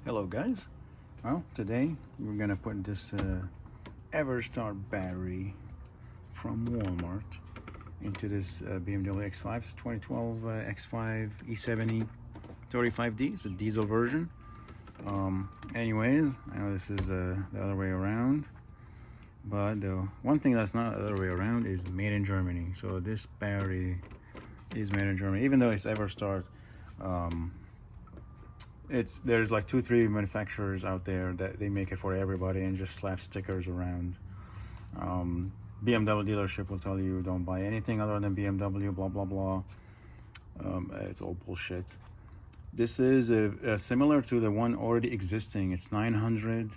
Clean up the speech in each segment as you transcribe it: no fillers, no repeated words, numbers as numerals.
Hello guys. Well, today we're gonna put this EverStart battery from Walmart into this BMW X5. It's 2012 X5 E70 35D. It's a diesel version. Anyways, I know this is the other way around, but the one thing that's not the other way around is made in Germany. So this battery is made in Germany, even though it's EverStart. There's like 2-3 manufacturers out there that they make it for everybody and just slap stickers around. BMW dealership will tell you don't buy anything other than BMW, blah blah blah. It's all bullshit. This is similar to the one already existing. It's 900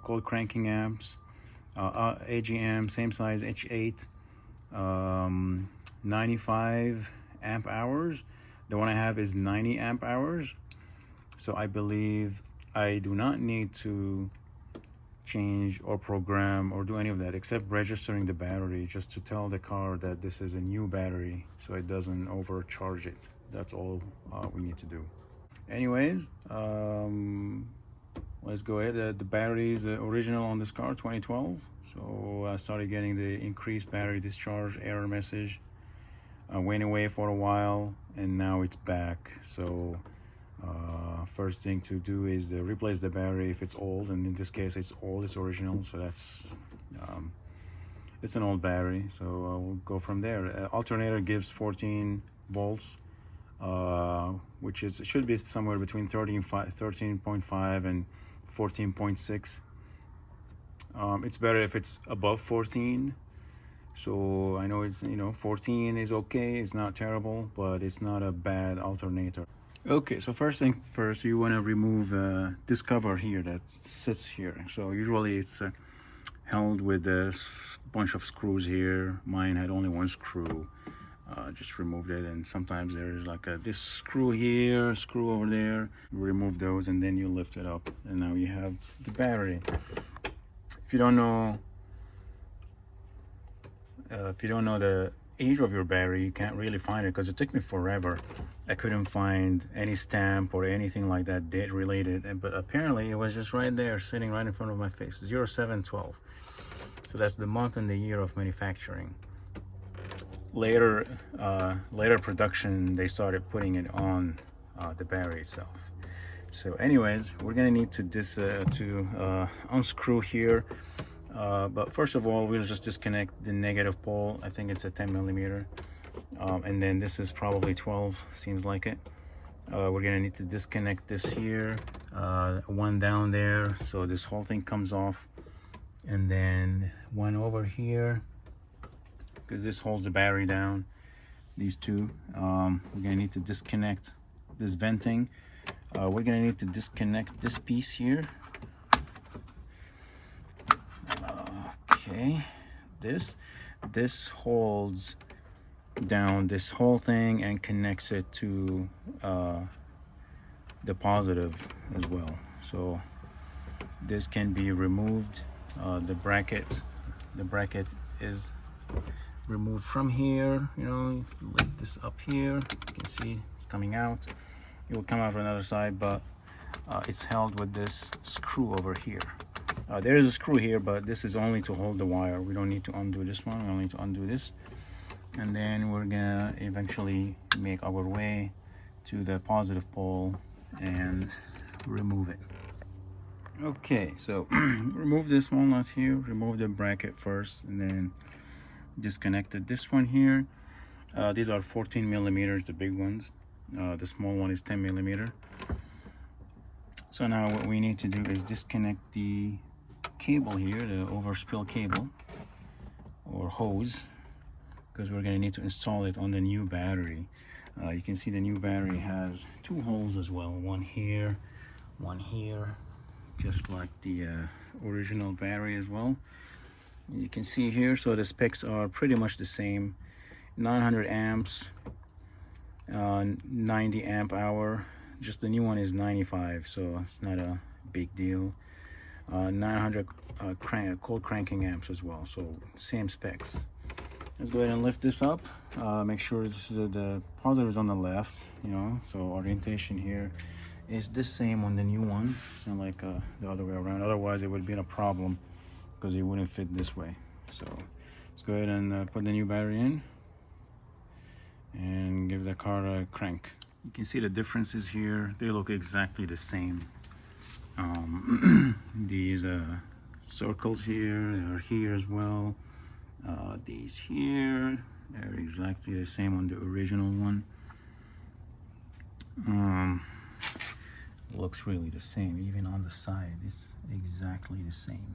cold cranking amps, AGM, same size H8, 95 amp hours. The one I have is 90 amp hours. So I believe I do not need to change or program or do any of that except registering the battery, just to tell the car that this is a new battery so it doesn't overcharge it. That's all we need to do. Anyways, let's go ahead. The battery is original on this car, 2012. So I started getting the increased battery discharge error message. Went away for a while and now it's back. So first thing to do is replace the battery if it's old, and in this case it's old, it's original, so that's it's an old battery. So we'll go from there. Alternator gives 14 volts, which is, it should be somewhere between 13.5 and 14.6. It's better if it's above 14. So I know it's, 14 is okay, it's not terrible, but it's not a bad alternator. Okay, so first thing first, you want to remove this cover here that sits here. So usually it's held with a bunch of screws here. Mine had only one screw. Just removed it, and sometimes there's like this screw here, screw over there. Remove those and then you lift it up, and now you have the battery. If you don't know the age of your battery, you can't really find it, because it took me forever. I couldn't find any stamp or anything like that date related, but apparently it was just right there, sitting right in front of my face. 0712. So that's the month and the year of manufacturing. Later production, they started putting it on the battery itself. So anyways, we're gonna need to unscrew here. But first of all, we'll just disconnect the negative pole. I think it's a 10 millimeter. And then this is probably 12, seems like it. We're gonna need to disconnect this here, one down there, so this whole thing comes off, and then one over here, because this holds the battery down. These two, we're gonna need to disconnect this venting. We're gonna need to disconnect this piece here. Okay, this holds down this whole thing and connects it to the positive as well. So this can be removed. The bracket is removed from here. Lift this up here, you can see it's coming out. It will come out from another side, but it's held with this screw over here. There is a screw here, but this is only to hold the wire. We don't need to undo this one, we only need to undo this. And then we're gonna eventually make our way to the positive pole and remove it. Okay, so remove this walnut here, remove the bracket first, and then disconnected this one here. These are 14 millimeters, the big ones. The small one is 10 millimeter. So now what we need to do is disconnect the cable here, the overspill cable or hose, because we're going to need to install it on the new battery. You can see the new battery has two holes as well, one here, just like the original battery as well. You can see here, so the specs are pretty much the same. 900 amps, 90 amp hour. Just the new one is 95, so it's not a big deal. 900 cold cranking amps as well, so same specs. Let's go ahead and lift this up. Make sure the positive is on the left, so orientation here It's the same on the new one. It's not like the other way around. Otherwise, it would be a problem because it wouldn't fit this way. So let's go ahead and put the new battery in and give the car a crank. You can see the differences here. They look exactly the same. These circles here, they are here as well. These here, they're exactly the same on the original one. Looks really the same, even on the side, it's exactly the same.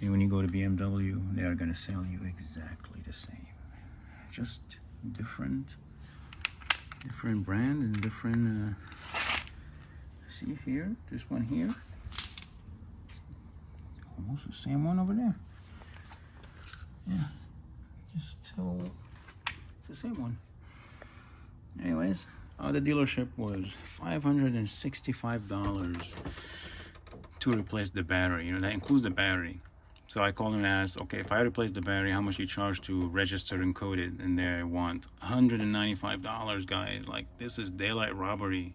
And when you go to BMW, they are gonna sell you exactly the same. Just different brand and different, see here, this one here, almost the same one over there. Yeah, just so it's the same one. Anyways, the dealership was $565 to replace the battery. You know, that includes the battery. So I called and asked, okay, if I replace the battery, how much you charge to register and code it? And they want $195, guys. Like, this is daylight robbery.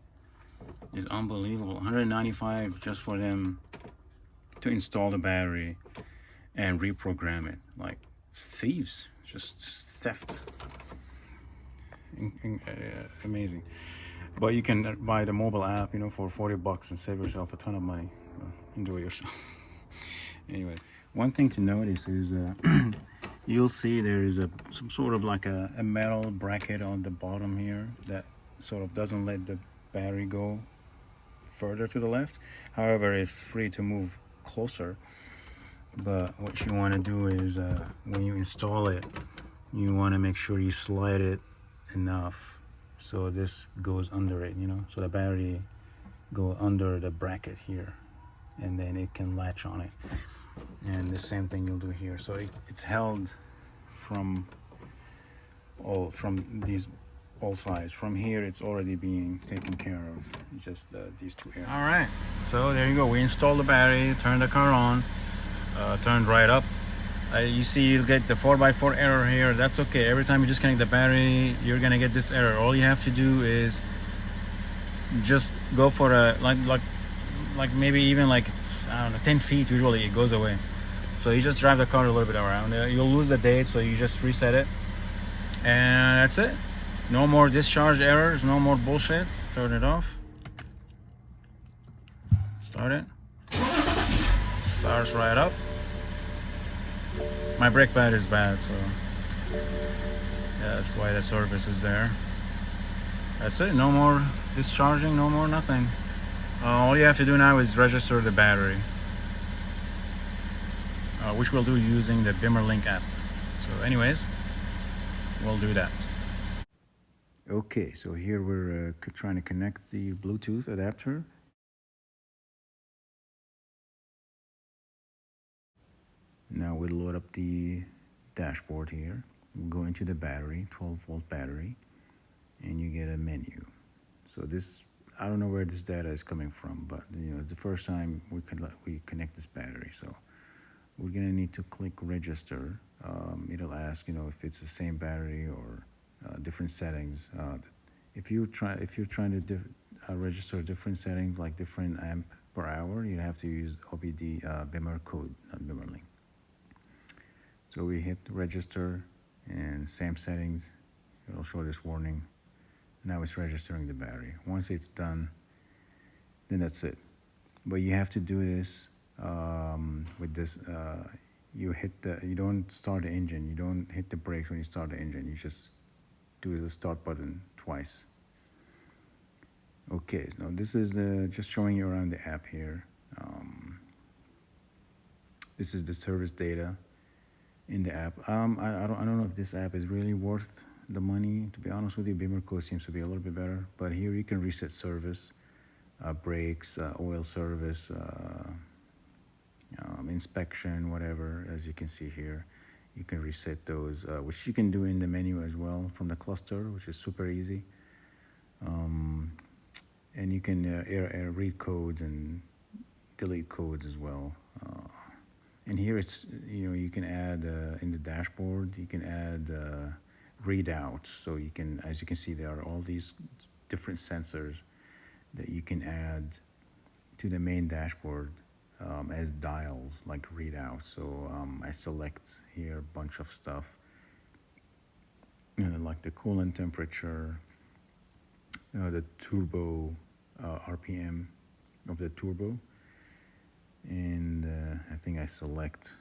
It's unbelievable. $195 just for them to install the battery and reprogram it. Like, thieves, just theft. Amazing. But you can buy the mobile app, you know, for 40 bucks and save yourself a ton of money. Enjoy yourself. Anyway, one thing to notice is you'll see there is some sort of like a metal bracket on the bottom here that sort of doesn't let the battery go further to the left. However, it's free to move closer. But what you want to do is when you install it, you want to make sure you slide it enough so this goes under it, you know, so the battery go under the bracket here, and then it can latch on it. And the same thing you'll do here. So it's held from these all sides. From here, it's already being taken care of. It's just these two areas. All right, so there you go. We installed the battery, turned the car on, turned right up. You see, you'll get the 4x4 error here. That's okay. Every time you disconnect the battery, you're gonna get this error. All you have to do is just go for a like maybe even like, I don't know, 10 feet. Usually it goes away. So you just drive the car a little bit around. You'll lose the date, so you just reset it, and that's it. No more discharge errors. No more bullshit. Turn it off. Start it. Starts right up. My brake pad is bad, so yeah, that's why the service is there. That's it. No more discharging, no more nothing. All you have to do now is register the battery, which we'll do using the BimmerLink app. So anyways, we'll do that. Okay, so here we're trying to connect the Bluetooth adapter. Now we'll load up the dashboard here. We'll go into the battery, 12-volt battery, and you get a menu. So this, I don't know where this data is coming from, but you know, it's the first time we connect this battery. So we're gonna need to click register. It'll ask, you know, if it's the same battery or different settings. If you're trying to register different settings, like different amp per hour, you have to use OBD Bimmer code, not BimmerLink. So we hit register and same settings. It'll show this warning. Now it's registering the battery. Once it's done, then that's it. But you have to do this with this. You don't start the engine. You don't hit the brakes when you start the engine. You just do the start button twice. Okay, now this is just showing you around the app here. This is the service data in the app. I don't know if this app is really worth the money. To be honest with you, BimmerCo seems to be a little bit better. But here you can reset service, brakes, oil service, inspection, whatever. As you can see here, you can reset those, which you can do in the menu as well from the cluster, which is super easy. And you can read codes and delete codes as well. And here it's, you know, you can add in the dashboard, you can add readouts. So you can, as you can see, there are all these different sensors that you can add to the main dashboard as dials, like readouts. So I select here a bunch of stuff, like the coolant temperature, the turbo RPM of the turbo, and I think I select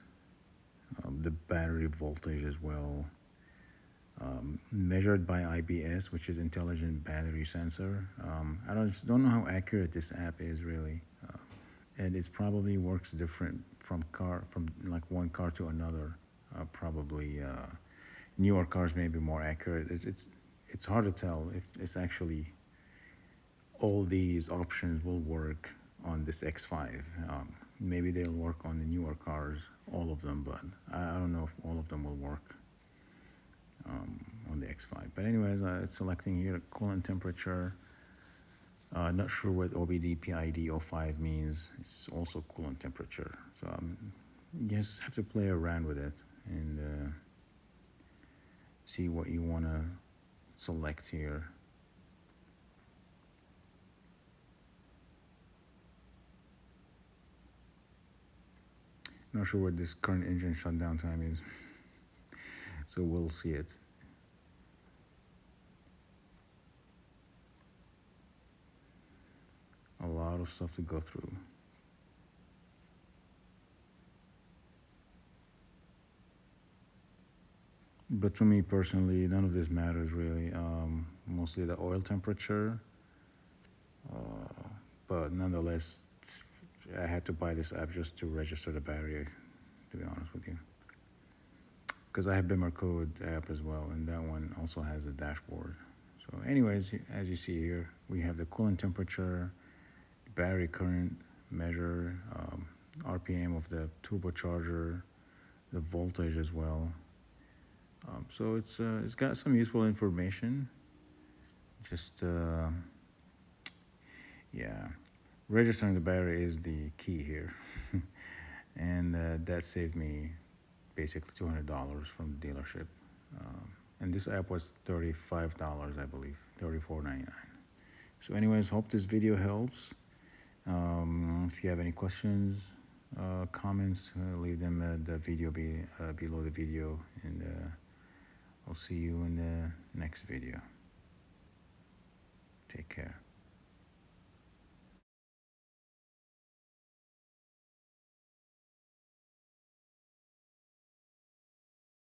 the battery voltage as well, measured by IBS, which is Intelligent Battery Sensor. I just don't know how accurate this app is really, and it probably works different from like one car to another. Probably newer cars may be more accurate. It's hard to tell if it's actually all these options will work on this X5. Maybe they'll work on the newer cars, all of them, but I don't know if all of them will work on the X5. But anyways, it's selecting here coolant temperature. Not sure what OBD-PID 05 means. It's also coolant temperature. So you just have to play around with it and see what you want to select here. Not sure what this current engine shutdown time is, so we'll see it. A lot of stuff to go through. But to me personally, none of this matters really. Mostly the oil temperature, but nonetheless, I had to buy this app just to register the battery, to be honest with you. Because I have BimmerCode app as well, and that one also has a dashboard. So anyways, as you see here, we have the coolant temperature, battery current measure, RPM of the turbocharger, the voltage as well. So it's got some useful information. Just yeah, registering the battery is the key here, and that saved me basically $200 from the dealership. And this app was $35, I believe, $34.99. So anyways, hope this video helps. If you have any questions, comments, leave them at the video below the video, and I'll see you in the next video. Take care.